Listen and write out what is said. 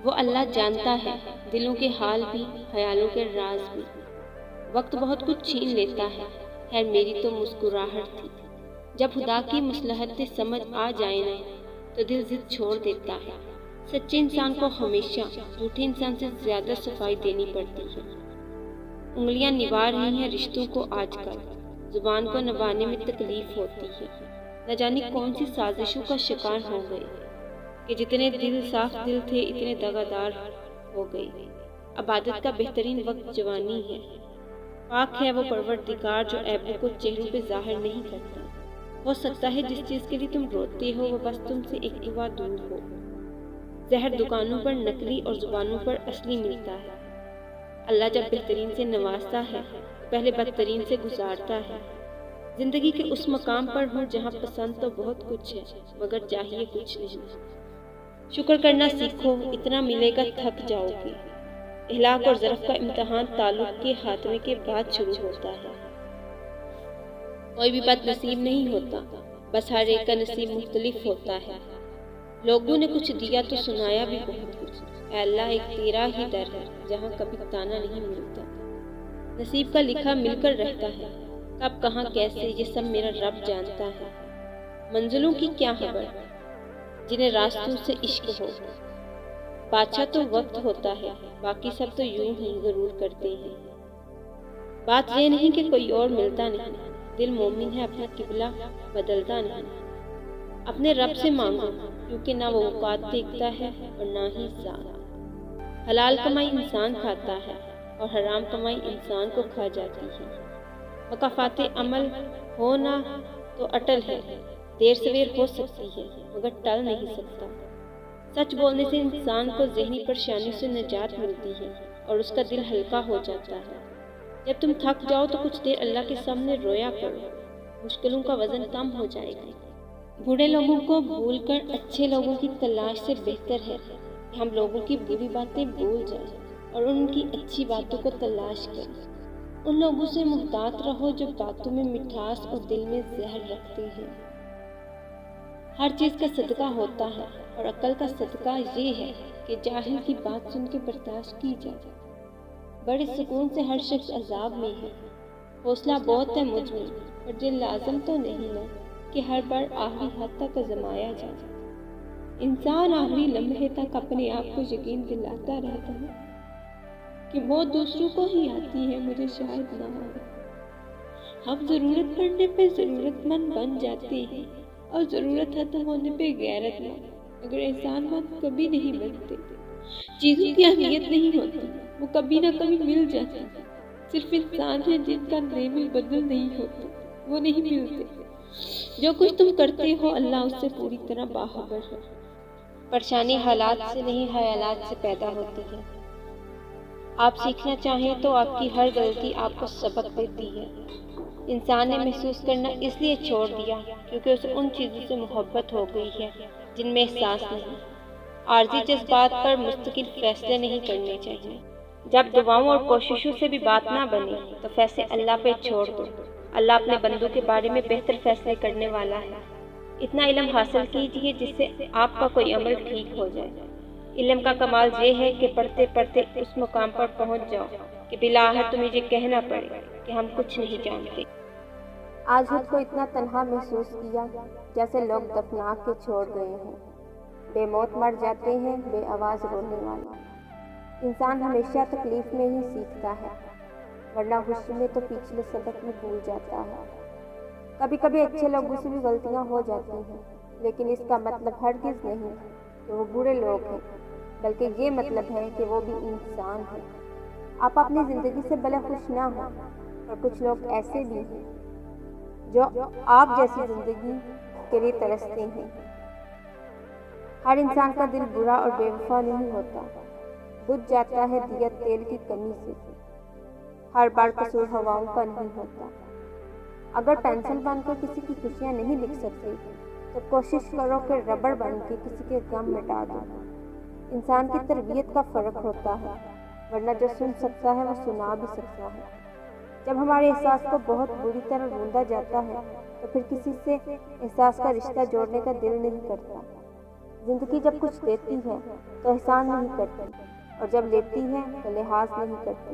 وہ اللہ جانتا ہے دلوں کے حال بھی، خیالوں کے راز بھی۔ وقت بہت کچھ چھین لیتا ہے، خیر میری تو مسکراہٹ تھی۔ جب خدا کی مصلحتیں سمجھ آ جائیں نا تو دل ضد چھوڑ دیتا ہے۔ سچے انسان کو ہمیشہ جھوٹے انسان سے زیادہ صفائی دینی پڑتی ہے۔ انگلیاں نبھا رہی ہیں رشتوں کو آج کل، زبان کو نبھانے میں تکلیف ہوتی ہے۔ نہ جانے کون سی سازشوں کا شکار ہو گئے کہ جتنے دل صاف دل تھے اتنے دغادار ہو گئے۔ عبادت کا بہترین وقت جوانی ہے۔ پاک ہے وہ پروردگار جو عیبوں کو چہروں پہ ظاہر نہیں کرتا۔ ہو سکتا ہے جس چیز کے لیے تم روتے ہو وہ بس تم سے ایک دعا دور ہو۔ زہر دکانوں پر نقلی اور زبانوں پر اصلی ملتا ہے۔ اللہ جب بہترین سے نوازتا ہے پہلے بدترین سے گزارتا ہے۔ زندگی کے اس مقام پر ہوں جہاں پسند تو بہت کچھ ہے مگر چاہیے کچھ نہیں۔ شکر کرنا سیکھو، اتنا ملے گا تھک جاؤ گے۔ اہلاک اور ظرف کا امتحان تعلق کے خاتمے کے بعد شروع ہوتا ہے۔ کوئی بھی بد نصیب نہیں ہوتا، بس ہر ایک کا نصیب مختلف ہوتا ہے۔ لوگوں نے کچھ دیا تو سنایا بھی بہت کچھ۔ اے اللہ ایک تیرا ہی در ہے جہاں کبھی تانا نہیں ملتا۔ نصیب کا لکھا مل کر رہتا ہے، کب کہاں کیسے یہ سب میرا رب جانتا ہے۔ منزلوں کی کیا خبر جنہیں راستوں سے عشق ہو۔ بادشاہ تو وقت ہوتا ہے، باقی سب تو یوں ہی غرور کرتے ہیں۔ بات یہ نہیں کہ کوئی اور ملتا نہیں، دل مومن ہے اپنا قبلہ بدلتا نہیں۔ اپنے رب سے مانگو کیونکہ نہ وہ اوقات دیکھتا ہے اور نہ ہی ساتھ۔ حلال کمائی انسان کھاتا ہے اور حرام کمائی انسان کو کھا جاتی ہے۔ مکافات عمل ہونا تو اٹل ہے، دیر سویر ہو سکتی ہے مگر ٹل نہیں سکتا۔ سچ بولنے سے انسان کو ذہنی پریشانیوں سے نجات ملتی ہے اور اس کا دل ہلکا ہو جاتا ہے۔ جب تم تھک جاؤ تو کچھ دیر اللہ کے سامنے رویا کرو، مشکلوں کا وزن کم ہو جائے گا۔ برے لوگوں کو بھول کر اچھے لوگوں کی تلاش سے بہتر ہے کہ ہم لوگوں کی بری باتیں بھول جائیں اور ان کی اچھی باتوں کو تلاش کریں۔ ان لوگوں سے محتاط رہو جو باتوں میں مٹھاس اور دل میں زہر رکھتے ہیں۔ ہر چیز کا صدقہ ہوتا ہے اور عقل کا صدقہ یہ ہے کہ جاہل کی بات سن کے برداشت کی جائے۔ بڑے سکون سے ہر شخص عذاب میں ہے۔ حوصلہ بہت ہے مجھ میں پر یہ لازم تو نہیں نا کہ ہر بار آخری حد تک آزمایا جائے۔ انسان آخری لمحے تک اپنے آپ کو یقین دلاتا رہتا ہے کہ وہ دوسروں کو ہی آتی ہے، مجھے شاید نہ آئے۔ ہم ضرورت پڑنے پہ ضرورت مند بن جاتے ہیں اور ضرورت ختم ہونے پہ غیرت مند، مگر احسان مند کبھی نہیں بنتے۔ چیزوں کی اہمیت نہیں ہوتی، وہ کبھی نہ کبھی مل جاتی۔ صرف انسان ہے جن کا نیم البدل نہیں ہوتا، وہ نہیں ملتے۔ جو کچھ تم کرتے ہو اللہ اس سے پوری طرح باخبر ہے۔ پریشانی حالات سے نہیں خیالات سے پیدا ہوتی ہے۔ آپ سیکھنا چاہیں تو آپ کی ہر غلطی آپ کو سبق دیتی ہے۔ انسان نے محسوس کرنا اس لیے چھوڑ دیا کیونکہ اسے ان چیزوں سے محبت ہو گئی ہے جن میں احساس نہیں۔ عارضی جذبات پر مستقل فیصلے نہیں کرنے چاہیے۔ جب دعاؤں اور کوششوں سے بھی بات نہ بنے تو فیصلے اللہ پہ چھوڑ دو۔ اللہ اپنے بندوں کے بارے میں بہتر فیصلے کرنے والا ہے۔ اتنا علم حاصل کیجیے جس سے آپ کا کوئی عمل ٹھیک ہو جائے۔ علم کا کمال یہ ہے کہ پڑھتے پڑھتے اس مقام پر پہنچ جاؤ کہ بالآخر تمہیں یہ کہنا پڑے کہ ہم کچھ نہیں جانتے۔ آج خود کو اتنا تنہا محسوس کیا جیسے لوگ دفنا کے چھوڑ گئے ہیں۔ بے موت مر جاتے ہیں بے آواز رونے والے۔ انسان ہمیشہ تکلیف میں ہی سیکھتا ہے ورنہ خوشی میں تو پچھلے سبق میں بھول جاتا ہے۔ کبھی کبھی اچھے لوگوں سے بھی غلطیاں ہو جاتی ہیں لیکن اس کا مطلب ہرگز نہیں کہ وہ برے لوگ ہیں، بلکہ یہ مطلب ہے کہ وہ بھی انسان ہیں۔ آپ اپنی زندگی سے بھلے خوش نہ ہوں اور کچھ لوگ ایسے بھی ہیں جو آپ جیسی زندگی کے لیے ترستے ہیں۔ ہر انسان کا دل برا اور بے وفا نہیں ہوتا، بجھ جاتا ہے دیا تیل کی کمی سے۔ ہر بار قصور ہواؤں کا نہیں ہوتا۔ اگر پینسل بن کر کسی کی خوشیاں نہیں لکھ سکتے تو کوشش کرو کہ ربڑ بن کے کسی کے غم مٹا دو۔ انسان کی تربیت کا فرق ہوتا ہے، ورنہ جو سن سکتا ہے وہ سنا بھی سکتا ہے۔ جب ہمارے احساس کو بہت بری طرح روندا جاتا ہے تو پھر کسی سے احساس کا رشتہ جوڑنے کا دل نہیں کرتا۔ زندگی جب کچھ دیتی ہے تو احسان نہیں کرتی، اور جب لیتی ہے تو لحاظ نہیں کرتی۔